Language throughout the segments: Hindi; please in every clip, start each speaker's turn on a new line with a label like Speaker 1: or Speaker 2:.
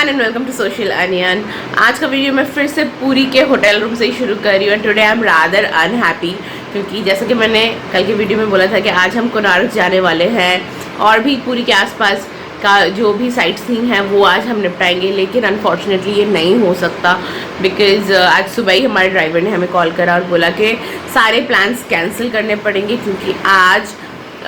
Speaker 1: Everyone and welcome to Social Onion. आज का वीडियो मैं फिर से पूरी के होटल रूम से ही शुरू कर रही हूँ। Today I am rather unhappy क्योंकि जैसा कि मैंने कल के वीडियो में बोला था कि आज हम कोणार्क जाने वाले हैं और भी पूरी के आसपास का जो भी साइट सीइंग है वो आज हम निपटाएंगे, लेकिन अनफॉर्चुनेटली ये नहीं हो सकता बिकॉज़ आज सुबह ही हमारे ड्राइवर ने हमें कॉल करा और बोला कि सारे प्लान्स कैंसिल करने पड़ेंगे क्योंकि आज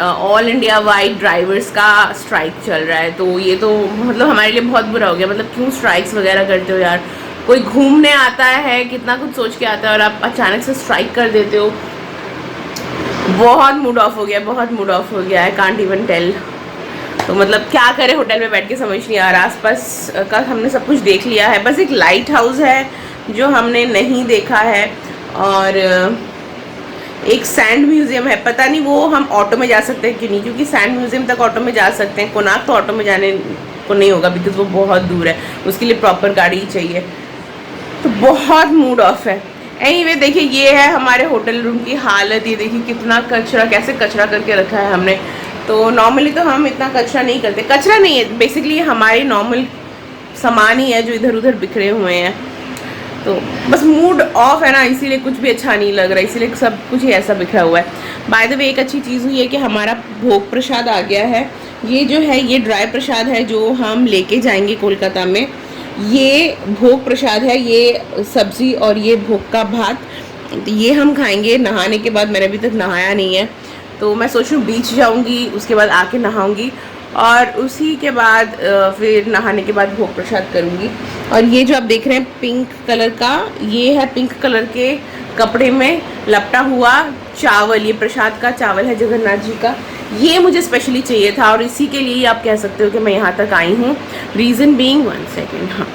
Speaker 1: ऑल इंडिया वाइड ड्राइवर्स का स्ट्राइक चल रहा है। तो ये तो मतलब हमारे लिए बहुत बुरा हो गया। मतलब क्यों स्ट्राइक्स वगैरह करते हो यार, कोई घूमने आता है कितना कुछ सोच के आता है और आप अचानक से स्ट्राइक कर देते हो। बहुत मूड ऑफ हो गया, बहुत मूड ऑफ हो गया है, कांट इवन टेल। तो मतलब क्या करें, होटल में बैठ के समझ नहीं आ रहा। आसपास का हमने सब कुछ देख लिया है, बस एक लाइट हाउस है जो हमने नहीं देखा है और एक सैंड म्यूजियम है। पता नहीं वो हम ऑटो में जा सकते हैं कि नहीं, क्योंकि सैंड म्यूजियम तक ऑटो में जा सकते हैं, कोणार्क तो ऑटो में जाने को नहीं होगा बिकॉज वो बहुत दूर है, उसके लिए प्रॉपर गाड़ी ही चाहिए। तो बहुत मूड ऑफ है। एनीवे देखिए, ये है हमारे होटल रूम की हालत। ये देखिए कितना कचरा, कैसे कचरा करके रखा है हमने। तो नॉर्मली तो हम इतना कचरा नहीं करते, कचरा नहीं है बेसिकली हमारे नॉर्मल सामान ही है जो इधर उधर बिखरे हुए हैं। तो बस मूड ऑफ है ना, इसीलिए कुछ भी अच्छा नहीं लग रहा, इसीलिए सब कुछ ही ऐसा बिखरा हुआ है। बाय द वे एक अच्छी चीज़ हुई है कि हमारा भोग प्रसाद आ गया है। ये जो है ये ड्राई प्रसाद है जो हम लेके जाएंगे कोलकाता में। ये भोग प्रसाद है, ये सब्ज़ी और ये भोग का भात, तो ये हम खाएंगे नहाने के बाद। मैंने अभी तक नहाया नहीं है तो मैं सोच रही हूँ बीच जाऊँगी, उसके बाद आके नहाऊँगी और उसी के बाद फिर नहाने के बाद भोग प्रसाद करूँगी। और ये जो आप देख रहे हैं पिंक कलर का, ये है पिंक कलर के कपड़े में लपटा हुआ चावल। ये प्रसाद का चावल है जगन्नाथ जी का। ये मुझे स्पेशली चाहिए था और इसी के लिए आप कह सकते हो कि मैं यहाँ तक आई हूँ। रीज़न बीइंग, वन सेकेंड, हाँ,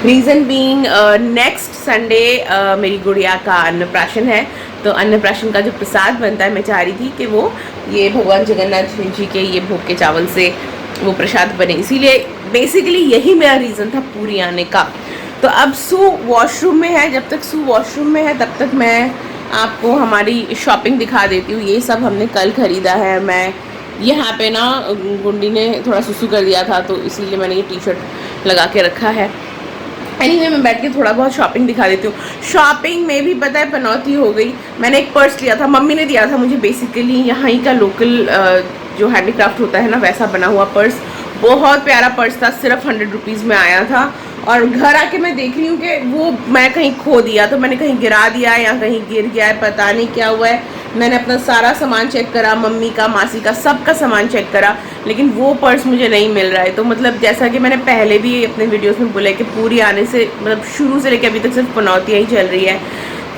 Speaker 1: रीज़न बीइंग नेक्स्ट संडे मेरी गुड़िया का अन्नप्राशन है। तो अन्नप्राशन का जो प्रसाद बनता है, मैं चाह रही थी कि वो ये भगवान जगन्नाथ जी के ये भोग के चावल से वो प्रसाद बने, इसीलिए बेसिकली यही मेरा रीज़न था पूरी आने का। तो अब सू वॉशरूम में है, जब तक सू वॉशरूम में है तब तक मैं आपको हमारी शॉपिंग दिखा देती हूँ। ये सब हमने कल ख़रीदा है। मैं यहाँ पे ना गुंडी ने थोड़ा सुसु कर दिया था तो इसीलिए मैंने ये टी शर्ट लगा के रखा है। एनीवे मैं बैठ के थोड़ा बहुत शॉपिंग दिखा देती हूँ। शॉपिंग में भी पता है पनौती हो गई। मैंने एक पर्स लिया था, मम्मी ने दिया था मुझे, बेसिकली यहाँ ही का लोकल जो हैंडीक्राफ्ट होता है ना वैसा बना हुआ पर्स। बहुत प्यारा पर्स था, सिर्फ 100 रुपीज़ में आया था। और घर आके मैं देख रही हूँ कि वो मैं कहीं खो दिया, तो मैंने कहीं गिरा दिया है या कहीं गिर गया है, पता नहीं क्या हुआ है। मैंने अपना सारा सामान चेक करा, मम्मी का, मासी का, सबका सामान चेक करा, लेकिन वो पर्स मुझे नहीं मिल रहा है। तो मतलब जैसा कि मैंने पहले भी अपने वीडियोस में बोला है कि पूरी आने से मतलब शुरू से लेकर अभी तक सिर्फ पनौतियाँ ही चल रही है।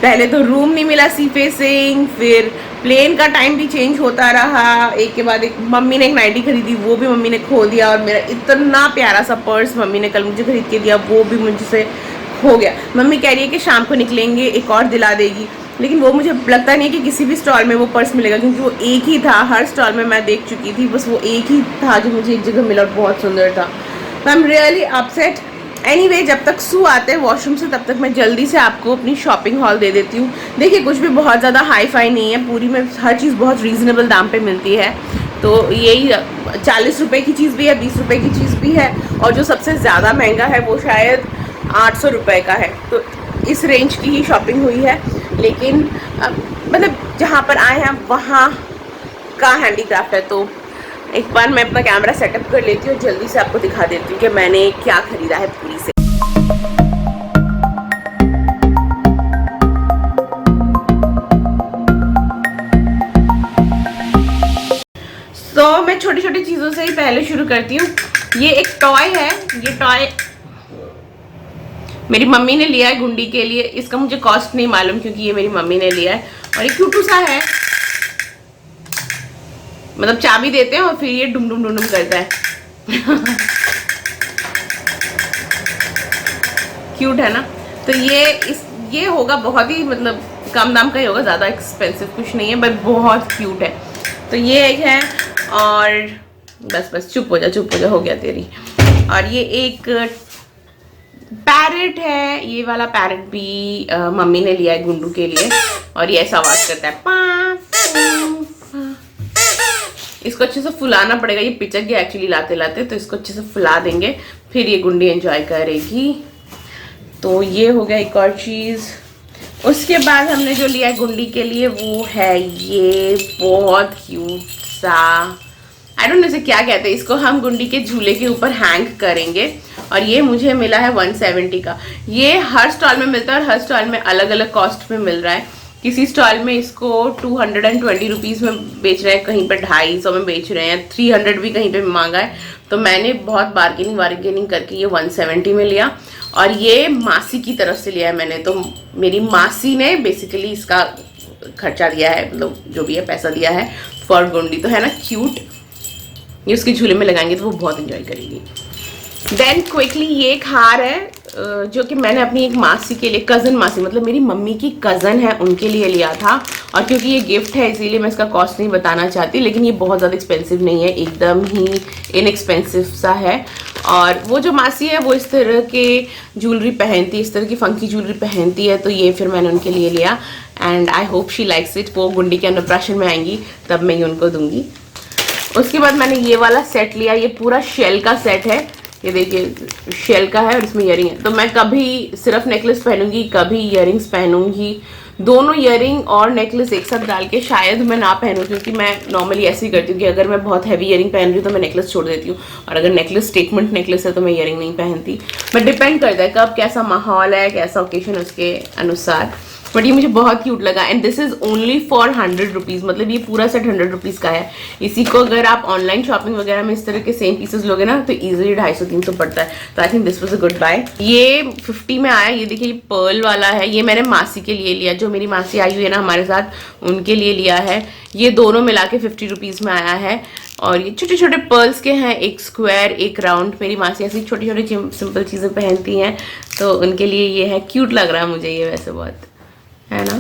Speaker 1: पहले तो रूम नहीं मिला सी फेसिंग, फिर प्लेन का टाइम भी चेंज होता रहा, एक के बाद एक। मम्मी ने एक नाइटी खरीदी, वो भी मम्मी ने खो दिया। और मेरा इतना प्यारा सा पर्स मम्मी ने कल मुझे खरीद के दिया, वो भी मुझसे खो गया। मम्मी कह रही है कि शाम को निकलेंगे एक और दिला देगी, लेकिन वो मुझे लगता नहीं है कि किसी भी स्टॉल में वो पर्स मिलेगा क्योंकि वो एक ही था। हर स्टॉल में मैं देख चुकी थी, बस वो एक ही था जो मुझे एक जगह मिला और बहुत सुंदर था। तो I am really upset. Anyway जब तक सू आते हैं वॉशरूम से तब तक मैं जल्दी से आपको अपनी शॉपिंग हॉल दे देती हूँ। देखिए कुछ भी बहुत ज़्यादा हाई फाई नहीं है, पूरी में हर चीज़ बहुत रीज़नेबल दाम पे मिलती है। तो यही 40 रुपये की चीज़ भी है, 20 रुपये की चीज़ भी है, और जो सबसे ज़्यादा महंगा है वो शायद 800 रुपये का है। तो इस रेंज की ही शॉपिंग हुई है। लेकिन मतलब जहाँ पर आए हैं वहाँ का हैंडीक्राफ्ट है। तो एक बार मैं अपना कैमरा सेटअप कर लेती हूँ और जल्दी से आपको दिखा देती हूँ कि मैंने क्या खरीदा है पूरी से। तो मैं छोटी छोटी चीज़ों से ही पहले शुरू करती हूँ। ये एक टॉय है, ये टॉय मेरी मम्मी ने लिया है गुंडी के लिए। इसका मुझे कॉस्ट नहीं मालूम क्योंकि ये मेरी मम्मी ने लिया है। और ये क्यूटू सा है, मतलब चाबी देते हैं और फिर ये डुम डुम डुम डुम करता है। क्यूट है ना। तो ये होगा बहुत ही मतलब कम दाम का ही होगा, ज़्यादा एक्सपेंसिव कुछ नहीं है, बट बहुत क्यूट है। तो ये एक है और बस चुप हो जा, हो गया तेरी। और ये एक पैरेट है, ये वाला पैरेट भी मम्मी ने लिया है गुंडू के लिए और ये ऐसा आवाज़ करता है। इसको अच्छे से फुलाना पड़ेगा, ये पिचक गया एक्चुअली लाते लाते, तो इसको अच्छे से फुला देंगे, फिर ये गुंडी एंजॉय करेगी। तो ये हो गया एक और चीज़। उसके बाद हमने जो लिया है गुंडी के लिए वो है ये बहुत क्यूट सा, आई डोंट नो इसे क्या कहते हैं, इसको हम गुंडी के झूले के ऊपर हैंग करेंगे। और ये मुझे मिला है 170 का। ये हर स्टॉल में मिलता है और हर स्टॉल में अलग अलग कॉस्ट में मिल रहा है। किसी स्टॉल में इसको 220 रुपीज़ में बेच रहे हैं, कहीं पे 250 में बेच रहे हैं, 300 भी कहीं पे मांगा है। तो मैंने बहुत बार्गेनिंग करके ये 170 में लिया। और ये मासी की तरफ से लिया है मैंने, तो मेरी मासी ने बेसिकली इसका खर्चा दिया है, मतलब जो भी है पैसा दिया है फॉर गुंडी। तो है ना क्यूट, ये उसके झूले में लगाएंगे तो वो बहुत इंजॉय करेगी। देन क्विकली ये एक हार है जो कि मैंने अपनी एक मासी के लिए, कज़न मासी मतलब मेरी मम्मी की कज़न है, उनके लिए लिया था। और क्योंकि ये गिफ्ट है इसीलिए मैं इसका कॉस्ट नहीं बताना चाहती, लेकिन ये बहुत ज़्यादा एक्सपेंसिव नहीं है, एकदम ही इनएक्सपेंसिव सा है। और वो जो मासी है वो इस तरह के ज्वेलरी पहनती है, इस तरह की फंकी ज्वेलरी पहनती है, तो ये फिर मैंने उनके लिए लिया। And I hope she likes it. वो गुंडी के अन्नप्राशन में आएंगी तब मैं ये उनको दूंगी। उसके बाद मैंने ये वाला सेट लिया, ये पूरा शेल का सेट है, ये देखिए शेल का है और इसमें ईयरिंग है। तो मैं कभी सिर्फ नेकलेस पहनूंगी, कभी ईयरिंग्स पहनूंगी, दोनों ईयरिंग और नेकलेस एक साथ डाल के शायद मैं ना पहनूं, क्योंकि मैं नॉर्मली ऐसे ही करती हूँ कि अगर मैं बहुत हैवी ईयरिंग पहन रही हूँ तो मैं नेकलेस छोड़ देती हूँ, और अगर नेकलेस स्टेटमेंट नेकलेस है तो मैं ईयरिंग नहीं पहनती। बट डिपेंड करता है कब कैसा माहौल है, कैसा ओकेजन, उसके अनुसार। बट ये मुझे बहुत क्यूट लगा। And this is only for 100 rupees, मतलब ये पूरा सेट 100 रुपीज़ का है। इसी को अगर आप ऑनलाइन शॉपिंग वगैरह में इस तरह के सेम पीसेस लोगे ना तो इजीली 250-300 पड़ता है। तो I think this was a good buy. ये 50 में आया। ये देखिए ये पर्ल वाला है, ये मैंने मासी के लिए लिया, जो मेरी मासी आई हुई है ना हमारे साथ, उनके लिए लिया है। ये दोनों मिला के 50 रुपीज़ में आया है। और ये छोटे छोटे पर्ल्स के हैं, एक स्क्वायर एक राउंड। मेरी मासी ऐसी छोटी छोटी सिंपल चीज़ें पहनती हैं, तो उनके लिए ये है। क्यूट लग रहा है मुझे ये वैसे बहुत, है ना।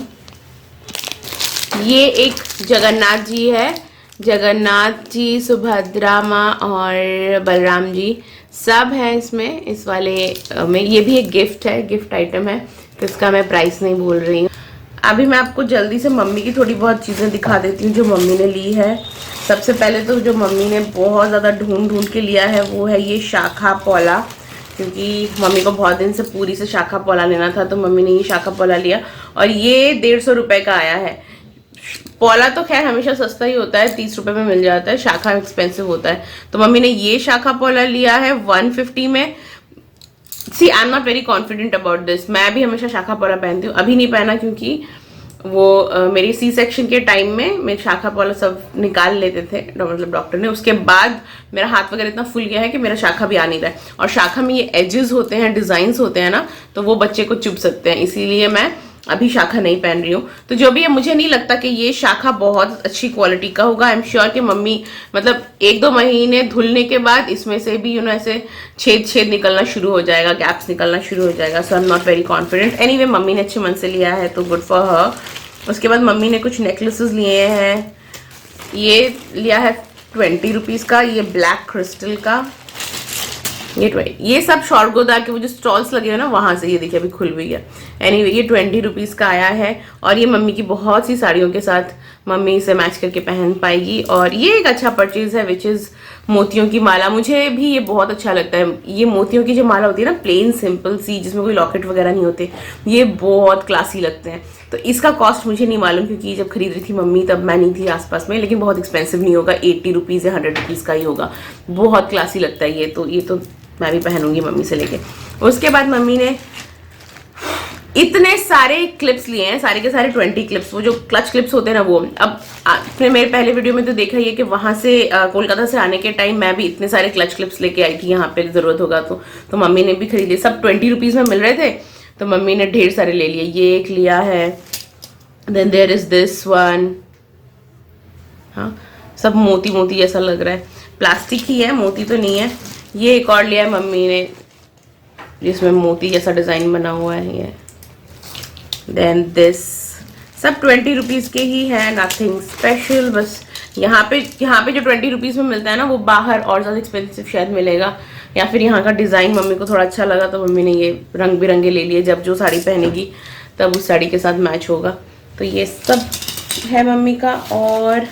Speaker 1: ये एक जगन्नाथ जी है, जगन्नाथ जी, सुभद्रा माँ और बलराम जी सब हैं इसमें, इस वाले में। ये भी एक गिफ्ट है, गिफ्ट आइटम है, तो इसका मैं प्राइस नहीं बोल रही हूँ। अभी मैं आपको जल्दी से मम्मी की थोड़ी बहुत चीज़ें दिखा देती हूँ जो मम्मी ने ली है। सबसे पहले तो जो मम्मी ने बहुत ज़्यादा ढूंढ के लिया है वो है ये शाखा पौला, क्योंकि मम्मी को बहुत दिन से पूरी से शाखा पौला लेना था, तो मम्मी ने ये शाखा पौला लिया। और ये 150 रुपये का आया है। पौला तो खैर हमेशा सस्ता ही होता है, 30 रुपये में मिल जाता है, शाखा एक्सपेंसिव होता है। तो मम्मी ने ये शाखा पौला लिया है 150 में। See I am not very confident about this. मैं भी हमेशा शाखा पौला पहनती हूँ, अभी नहीं पहना क्योंकि वो मेरी सी सेक्शन के टाइम में मेरे शाखा पौला सब निकाल लेते थे, मतलब डॉक्टर ने। उसके बाद मेरा हाथ वगैरह इतना फूल गया है कि मेरा शाखा भी आ नहीं रहा है। और शाखा में ये एजेस होते हैं, डिजाइन्स होते हैं ना, तो वो बच्चे को चुभ सकते हैं, इसीलिए मैं अभी शाखा नहीं पहन रही हूँ। तो जो भी है, मुझे नहीं लगता कि ये शाखा बहुत अच्छी क्वालिटी का होगा। आई एम श्योर कि मम्मी मतलब 1-2 महीने धुलने के बाद इसमें से भी ऐसे छेद निकलना शुरू हो जाएगा, गैप्स निकलना शुरू हो जाएगा। So I am not very confident. Anyway mummy ने अच्छे मन से लिया है तो गुड फॉर हर। उसके बाद मम्मी ने कुछ नेकलेसेस लिए हैं। ये लिया है 20 रुपीज़ का, ये ब्लैक क्रिस्टल का। ये सब शॉर्ट गोदार के वो जो स्टॉल्स लगे हैं ना वहाँ से, ये देखिए अभी खुल भी गया। एनीवे ये 20 रुपीज़ का आया है। और ये मम्मी की बहुत सी साड़ियों के साथ मम्मी इसे मैच करके पहन पाएगी। और ये एक अच्छा परचेज है विच इज़ मोतियों की माला। मुझे भी ये बहुत अच्छा लगता है। ये मोतियों की जो माला होती है ना, प्लेन सिंपल सी, जिसमें कोई लॉकेट वगैरह नहीं होते, ये बहुत क्लासी लगते हैं। तो इसका कॉस्ट मुझे नहीं मालूम, क्योंकि जब खरीद रही थी मम्मी तब मैं नहीं थी आसपास में, लेकिन बहुत एक्सपेंसिव नहीं होगा, 80 रुपीज़ या 100 रुपीज़ का ही होगा। बहुत क्लासी लगता है ये तो मैं भी पहनूंगी मम्मी से लेके। उसके बाद मम्मी ने इतने सारे क्लिप्स लिए हैं, सारे के सारे 20 क्लिप्स, वो जो क्लच क्लिप्स होते हैं ना वो। अब आपने मेरे पहले वीडियो में तो देखा ही है कि वहाँ से कोलकाता से आने के टाइम मैं भी इतने सारे क्लच क्लिप्स लेके आई थी, यहाँ पे ज़रूरत होगा तो मम्मी ने भी खरीदे। सब 20 रुपीज़ में मिल रहे थे, तो मम्मी ने ढेर सारे ले लिए। ये एक लिया है, then there is this one. हाँ, सब मोती जैसा लग रहा है, प्लास्टिक ही है, मोती तो नहीं है। ये एक और लिया है मम्मी ने, जिसमें मोती जैसा डिज़ाइन बना हुआ है ये। देन दिस, सब 20 रुपीज़ के ही है, नथिंग स्पेशल। बस यहाँ पे जो 20 रुपीज़ में मिलता है ना, वो बाहर और ज़्यादा एक्सपेंसिव शायद मिलेगा, या फिर यहाँ का डिज़ाइन मम्मी को थोड़ा अच्छा लगा तो मम्मी ने ये रंग बिरंगे ले लिए। जब जो साड़ी पहनेगी तब उस साड़ी के साथ मैच होगा। तो ये सब है मम्मी का। और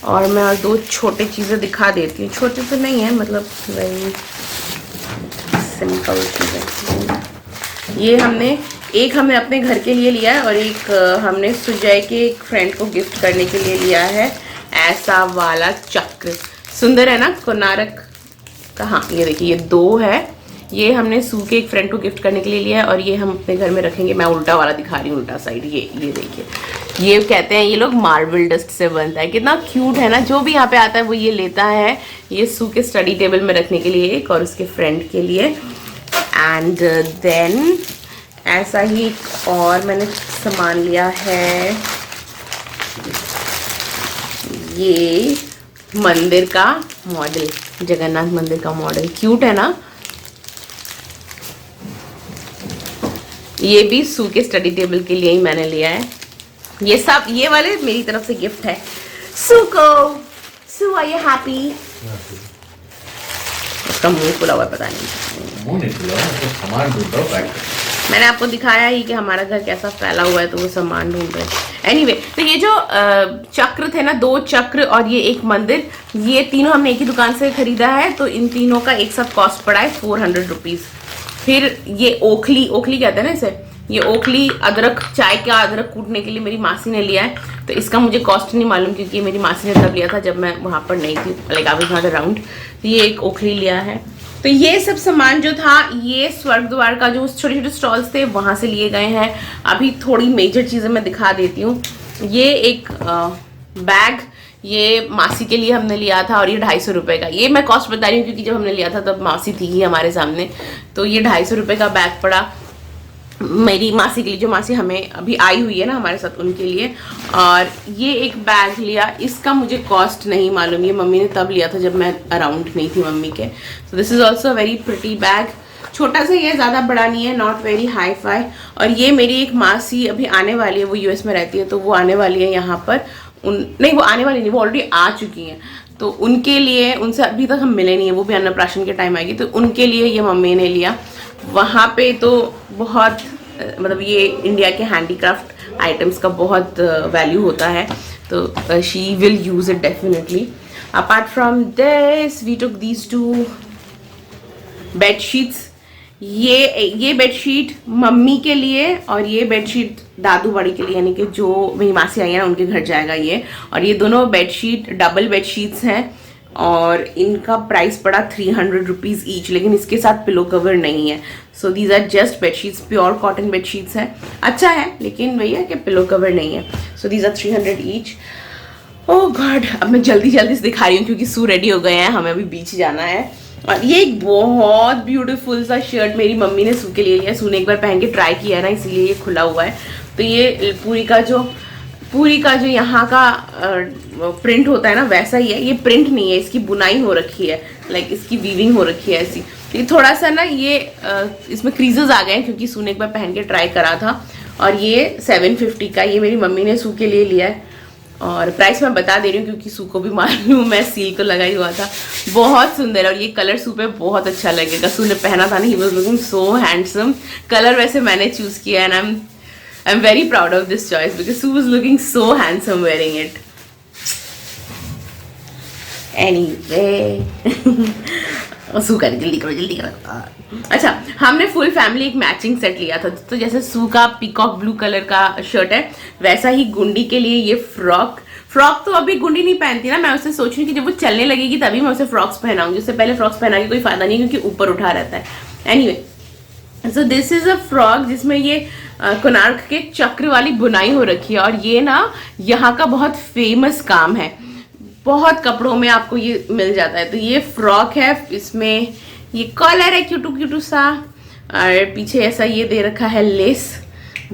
Speaker 1: और मैं और 2 छोटे चीज़ें दिखा देती हूँ। छोटे तो नहीं है, मतलब वही सिंपल चीज़ें। ये हमने अपने घर के लिए लिया है और एक हमने सुजय के एक फ्रेंड को गिफ्ट करने के लिए लिया है। ऐसा वाला चक्र सुंदर है ना, कोणार्क का। हाँ ये देखिए, ये 2 है। ये हमने सू के एक फ्रेंड को गिफ्ट करने के लिए लिया है और ये हम अपने घर में रखेंगे। मैं उल्टा वाला दिखा रही हूँ, उल्टा साइड। ये देखिए, ये कहते हैं ये लोग मार्बल डस्ट से बनता है। कितना क्यूट है ना। जो भी यहाँ पे आता है वो ये लेता है। ये सू के स्टडी टेबल में रखने के लिए एक, और उसके फ्रेंड के लिए। एंड देन ऐसा ही और मैंने सामान लिया है, ये मंदिर का मॉडल, जगन्नाथ मंदिर का मॉडल। क्यूट है ना। ये भी सू के स्टडी टेबल के लिए ही मैंने लिया है। ये सब, ये वाले मेरी तरफ से गिफ्ट है सू को। सू आर यू हैप्पी? उसका मुंह खुला हुआ है, पता नहीं।
Speaker 2: मुंह नहीं खुला, तो सामान ढूंढ रहा हूं बैग में।
Speaker 1: मैंने आपको दिखाया ही कि हमारा घर कैसा फैला हुआ है, तो वो सामान ढूंढ रहे हैं। एनीवे, तो ये जो चक्र थे ना, 2 चक्र और ये एक मंदिर, ये तीनों हमने एक ही दुकान से खरीदा है। तो इन तीनों का एक साथ कॉस्ट पड़ा है 400 रुपीज़। फिर ये ओखली कहते हैं ना इसे, ये ओखली अदरक, चाय का अदरक कूटने के लिए मेरी मासी ने लिया है। तो इसका मुझे कॉस्ट नहीं मालूम, क्योंकि मेरी मासी ने तब लिया था जब मैं वहाँ पर नहीं थी, like I was not around. तो ये एक ओखली लिया है। तो ये सब सामान जो था, ये स्वर्ग द्वार का जो छोटे छोटे स्टॉल्स थे वहाँ से लिए गए हैं। अभी थोड़ी मेजर चीज़ें मैं दिखा देती हूँ। ये एक बैग, ये मासी के लिए हमने लिया था और ये 250 रुपये का। ये मैं कॉस्ट बता रही हूँ क्योंकि जब हमने लिया था तब मासी थी ही हमारे सामने। तो ये 250 रुपये का बैग पड़ा मेरी मासी के लिए, जो मासी हमें अभी आई हुई है ना हमारे साथ, उनके लिए। और ये एक बैग लिया, इसका मुझे कॉस्ट नहीं मालूम, ये मम्मी ने तब लिया था जब मैं अराउंड नहीं थी मम्मी के। So this is also very pretty bag. छोटा सा ये, ज़्यादा बड़ा नहीं है, नॉट वेरी हाई फाई। और ये मेरी एक मासी अभी आने वाली है, वो यूएस में रहती है, तो वो आने वाली है यहाँ पर। नहीं, वो आने वाली नहीं, वो ऑलरेडी आ चुकी हैं। तो उनके लिए, उनसे अभी तक हम मिले नहीं है, वो भी अन्नप्राशन के टाइम आएगी, तो उनके लिए ये मम्मी ने लिया। वहाँ पे तो बहुत, मतलब ये इंडिया के हैंडीक्राफ्ट आइटम्स का बहुत वैल्यू होता है, तो she will use it definitely. Apart from this we took these 2 bedsheets. ये बेडशीट मम्मी के लिए और ये बेडशीट दादू बड़ी के लिए, यानी कि जो मेरी मासी आई है ना उनके घर जाएगा ये। और ये दोनों बेडशीट डबल बेडशीट्स हैं और इनका प्राइस पड़ा 300 रुपीज़ ईच, लेकिन इसके साथ पिलो कवर नहीं है। So these are just bedsheets, pure cotton bedsheets हैं। अच्छा है, लेकिन भैया कि पिलो कवर नहीं है। So these are 300 each. Oh God, अब मैं जल्दी जल्दी से दिखा रही हूँ क्योंकि सू रेडी हो गए हैं, हमें अभी बीच जाना है। और ये एक बहुत ब्यूटीफुल सा शर्ट मेरी मम्मी ने सू के लिए लिया। सू ने एक बार पहन के ट्राई किया है ना, इसीलिए ये खुला हुआ है। तो ये पूरी का जो यहाँ का प्रिंट होता है ना, वैसा ही है। ये प्रिंट नहीं है, इसकी बुनाई हो रखी है, लाइक इसकी वीविंग हो रखी है ऐसी। तो ये थोड़ा सा ना ये इसमें क्रीजेस आ गए हैं क्योंकि सू ने एक बार पहन के ट्राई करा था। और ये 750 का, ये मेरी मम्मी ने सू के लिए लिया है। और प्राइस मैं बता दे रही हूँ क्योंकि सू को भी मालूम, मैं सील को लगा ही हुआ था। बहुत सुंदर है और ये कलर सू पे बहुत अच्छा लगेगा। सू ने पहना था ना, he was looking so handsome. Colour वैसे मैंने चूज किया है and I am very proud of this choice because Su was looking so handsome wearing it. Anyway Su कर, जल्दी करो। अच्छा, हमने फुल फैमिली एक मैचिंग सेट लिया था। तो जैसे सू का पीकॉक ब्लू कलर का शर्ट है, वैसा ही गुंडी के लिए ये फ्रॉक तो अभी गुंडी नहीं पहनती ना, मैं उससे सोच रही हूँ कि जब वो चलने लगेगी तभी मैं उसे फ्रॉक्स पहनाऊंगी। उससे पहले फ्रॉक्स पहना के कोई फायदा नहीं क्योंकि ऊपर उठा रहता है। Anyway, so this is a frock जिसमें ये कोणार्क के चक्र वाली बुनाई हो रखी है। और ये ना यहाँ का बहुत फेमस काम है, बहुत कपड़ों में आपको ये मिल जाता है। तो ये फ्रॉक है, इसमें ये कॉलर है क्यूटू सा, और पीछे ऐसा ये दे रखा है लेस।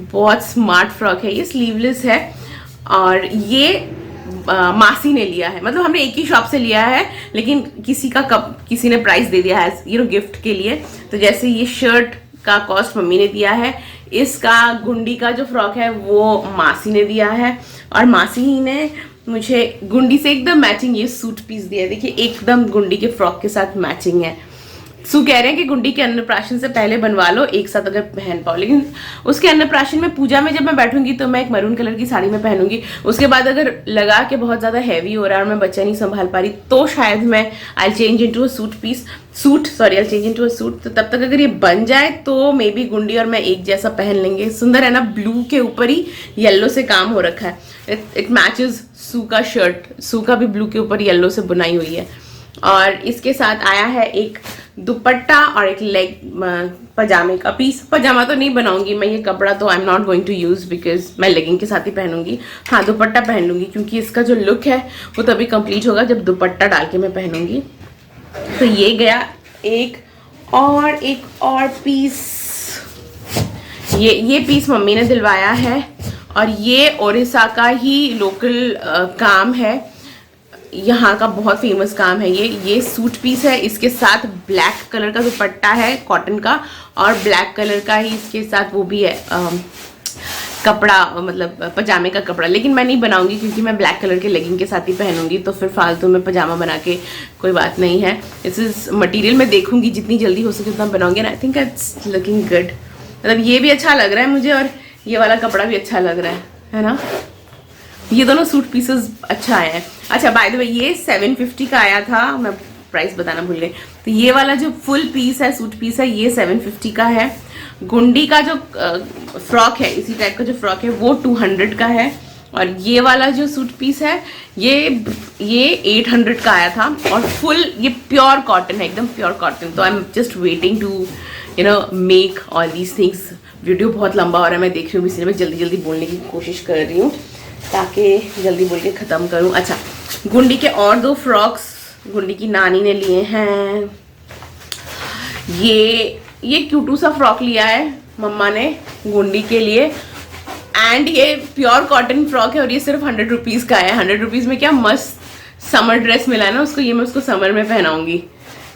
Speaker 1: बहुत स्मार्ट फ्रॉक है, ये स्लीवलेस है। और ये मासी ने लिया है, मतलब हमने एक ही शॉप से लिया है, लेकिन किसी ने प्राइस दे दिया है गिफ्ट के लिए। तो जैसे ये शर्ट का कॉस्ट मम्मी ने दिया है, इसका गुंडी का जो फ्रॉक है वो मासी ने दिया है। और मासी ही ने मुझे गुंडी से एकदम मैचिंग ये सूट पीस दिया है। देखिए एकदम गुंडी के फ्रॉक के साथ मैचिंग है। सू कह रहे हैं कि गुंडी के अन्नप्राशन से पहले बनवा लो, एक साथ अगर पहन पाओ। लेकिन उसके अन्नप्राशन में पूजा में जब मैं बैठूंगी तो मैं एक मरून कलर की साड़ी में पहनूंगी। उसके बाद अगर लगा कि बहुत ज़्यादा हैवी हो रहा है और मैं बच्चा नहीं संभाल पा रही तो शायद मैं I change into a I change into a suit. तो तब तक अगर ये बन जाए तो मे बी गुंडी और मैं एक जैसा पहन लेंगे। सुंदर है ना, ब्लू के ऊपर ही येलो से काम हो रखा है। इट मैचेस सू का शर्ट, सू का भी ब्लू के ऊपर येलो से बुनाई हुई है। और इसके साथ आया है एक दुपट्टा और एक लेग पजामे का पीस। पजामा तो नहीं बनाऊंगी मैं, ये कपड़ा तो I am not going to use because मैं लेगिंग के साथ ही पहनूंगी। हाँ, दुपट्टा पहन लूंगी क्योंकि इसका जो लुक है वो तभी कंप्लीट होगा जब दुपट्टा डाल के मैं पहनूंगी। तो ये गया एक और पीस। ये पीस मम्मी ने दिलवाया है और ये ओडिशा का ही लोकल काम है, यहाँ का बहुत फेमस काम है। ये सूट पीस है, इसके साथ ब्लैक कलर का दुपट्टा है कॉटन का और ब्लैक कलर का ही इसके साथ वो भी है कपड़ा, मतलब पजामे का कपड़ा। लेकिन मैं नहीं बनाऊंगी क्योंकि मैं ब्लैक कलर के लेगिंग के साथ ही पहनूंगी, तो फिर फालतू में पजामा बना के कोई बात नहीं है। इस मटेरियल में देखूंगी जितनी जल्दी हो सके उतना बनाऊंगी and I think it's looking good. मतलब ये भी अच्छा लग रहा है मुझे और ये वाला कपड़ा भी अच्छा लग रहा है ना। ये दोनों सूट पीसेस अच्छा आया है। अच्छा, बाय द वे ये 750 का आया था, मैं प्राइस बताना भूल गई। तो ये वाला जो फुल पीस है, सूट पीस है, ये 750 का है। गुंडी का जो फ्रॉक है, इसी टाइप का जो फ्रॉक है वो 200 का है। और ये वाला जो सूट पीस है ये 800 का आया था। और फुल ये प्योर कॉटन है, एकदम प्योर कॉटन। तो I am just waiting to make all these things. Video बहुत लंबा हो रहा है, मैं देख रही हूँ, इसलिए मैं जल्दी जल्दी बोलने की कोशिश कर रही हूँ ताकि जल्दी बोल के ख़त्म करूँ। अच्छा, गुंडी के और 2 फ्रॉक्स गुंडी की नानी ने लिए हैं। ये क्यूटू सा फ्रॉक लिया है मम्मा ने गुंडी के लिए एंड ये प्योर कॉटन फ्रॉक है और ये सिर्फ 100 रुपीज़ का है। 100 रुपीज़ में क्या मस्त समर ड्रेस मिला है ना उसको, ये मैं उसको समर में पहनाऊंगी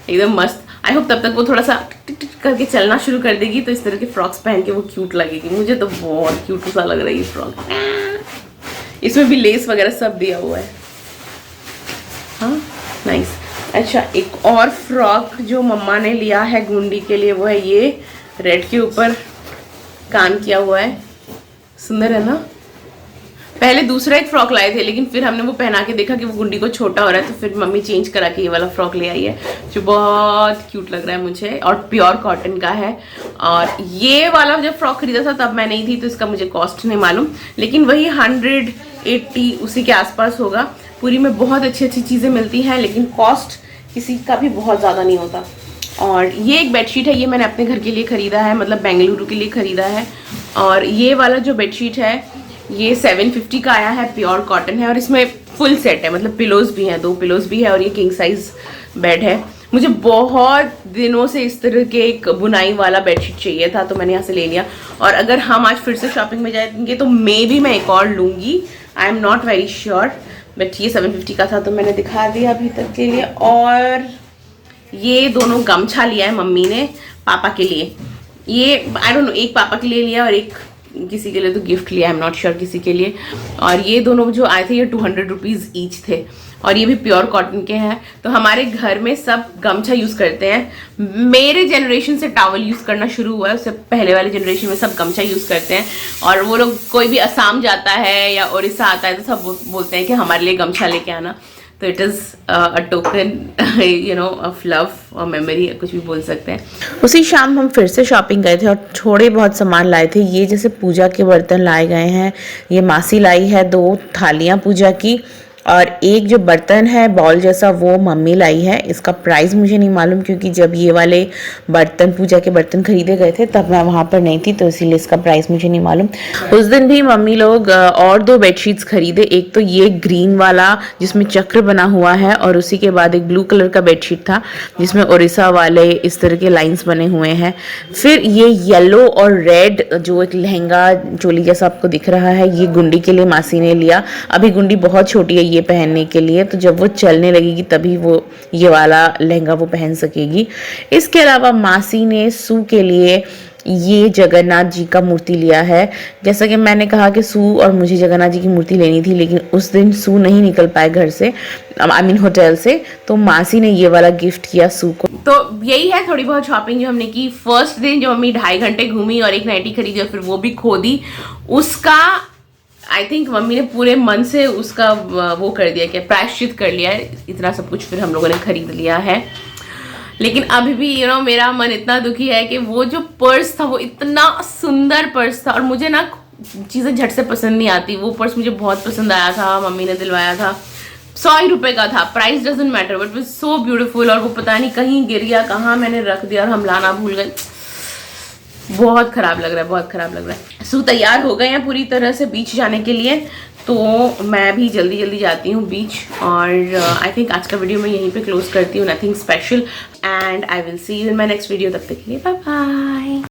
Speaker 1: एकदम मस्त। आई होप तब तक वो थोड़ा सा टिक टिक करके चलना शुरू कर देगी तो इस तरह के फ्रॉक्स पहन के वो क्यूट लगेगी। मुझे तो बहुत क्यूट सा लग रहा है ये फ्रॉक। इसमें भी लेस वगैरह सब दिया हुआ है। हाँ, नाइस। अच्छा, एक और फ्रॉक जो मम्मा ने लिया है गुंडी के लिए वो है ये रेड के ऊपर काम किया हुआ है। सुंदर है ना। पहले दूसरा एक फ्रॉक लाए थे लेकिन फिर हमने वो पहना के देखा कि वो गुंडी को छोटा हो रहा है तो फिर मम्मी चेंज करा के ये वाला फ्रॉक ले आई है जो बहुत क्यूट लग रहा है मुझे और प्योर कॉटन का है। और ये वाला जब फ्रॉक खरीदा था तब मैं नहीं थी तो इसका मुझे कॉस्ट नहीं मालूम, लेकिन वही 180 उसी के आसपास होगा। पूरी में बहुत अच्छी अच्छी चीज़ें मिलती हैं लेकिन कॉस्ट किसी का भी बहुत ज़्यादा नहीं होता। और ये एक बेडशीट है, ये मैंने अपने घर के लिए ख़रीदा है, मतलब बेंगलुरु के लिए ख़रीदा है। और ये वाला जो बेडशीट है ये 750 का आया है, प्योर कॉटन है और इसमें फुल सेट है, मतलब पिलोज भी हैं, 2 पिलोज भी है और ये किंग साइज बेड है। मुझे बहुत दिनों से इस तरह के एक बुनाई वाला बेडशीट चाहिए था तो मैंने यहाँ से ले लिया। और अगर हम आज फिर से शॉपिंग में जाएंगे तो मे भी मैं एक और लूँगी, आई am not very sure, but ये 750 का था तो मैंने दिखा दिया अभी तक के लिए। और ये दोनों गमछा लिया है मम्मी ने पापा के लिए, ये आई डोंट नो, एक पापा के लिए लिया और एक किसी के लिए तो गिफ्ट लिया, आई एम नॉट श्योर किसी के लिए। और ये दोनों जो आए थे ये 200 रुपीज़ ईच थे और ये भी प्योर कॉटन के हैं। तो हमारे घर में सब गमछा यूज़ करते हैं। मेरे जनरेशन से टॉवल यूज़ करना शुरू हुआ है, उससे पहले वाले जनरेशन में सब गमछा यूज़ करते हैं। और वो लोग कोई भी असम जाता है या उड़ीसा आता है तो सब बोलते हैं कि हमारे लिए गमछा लेके आना। तो it is a token of love और मेमोरी, कुछ भी बोल सकते हैं।
Speaker 3: उसी शाम हम फिर से शॉपिंग गए थे और थोड़े बहुत सामान लाए थे। ये जैसे पूजा के बर्तन लाए गए हैं, ये मासी लाई है 2 थालियाँ पूजा की, और एक जो बर्तन है बॉल जैसा वो मम्मी लाई है। इसका प्राइस मुझे नहीं मालूम क्योंकि जब ये वाले बर्तन पूजा के बर्तन खरीदे गए थे तब मैं वहाँ पर नहीं थी तो इसीलिए इसका प्राइस मुझे नहीं मालूम। उस दिन भी मम्मी लोग और 2 बेडशीट्स खरीदे, एक तो ये ग्रीन वाला जिसमें चक्र बना हुआ है और उसी के बाद एक ब्लू कलर का बेडशीट था जिसमें उड़ीसा वाले इस तरह के लाइन्स बने हुए हैं। फिर ये येलो और रेड जो एक लहंगा चोली जैसा आपको दिख रहा है ये गुंडी के लिए मासी ने लिया। अभी गुंडी बहुत छोटी है ये पहनने के लिए, तो जब वो चलने लगेगी तभी वो ये वाला लहंगा वो पहन सकेगी। इसके अलावा मासी ने सू के लिए ये जगन्नाथ जी का मूर्ति लिया है। जैसा कि मैंने कहा कि सू और मुझे जगन्नाथ जी की मूर्ति लेनी थी, लेकिन उस दिन सू नहीं निकल पाए घर से, आई मीन होटल से, तो मासी ने ये वाला गिफ्ट किया सू को।
Speaker 1: तो यही है थोड़ी बहुत शॉपिंग जो हमने की। फर्स्ट दिन जो मम्मी 2.5 घंटे घूमी और एक नाइटी खरीदी और फिर वो भी खो दी, उसका आई थिंक मम्मी ने पूरे मन से उसका वो कर दिया, क्या प्रायश्चित कर लिया है। इतना सब कुछ फिर हम लोगों ने खरीद लिया है। लेकिन अभी भी मेरा मन इतना दुखी है कि वो जो पर्स था वो इतना सुंदर पर्स था, और मुझे ना चीज़ें झट से पसंद नहीं आती। वो पर्स मुझे बहुत पसंद आया था, मम्मी ने दिलवाया था, 100 रुपये का था, price doesn't matter, but was so beautiful. और वो पता नहीं कहीं गिर गया, कहाँ मैंने रख दिया और हम लाना भूल गए। बहुत खराब लग रहा है, बहुत खराब लग रहा है। सू तैयार हो गए हैं पूरी तरह से बीच जाने के लिए, तो मैं भी जल्दी जल्दी जाती हूँ बीच। और आई थिंक आज का वीडियो मैं यहीं पे क्लोज करती हूँ, nothing special, and I will see you in my next video. तब तक के लिए बाय बाय।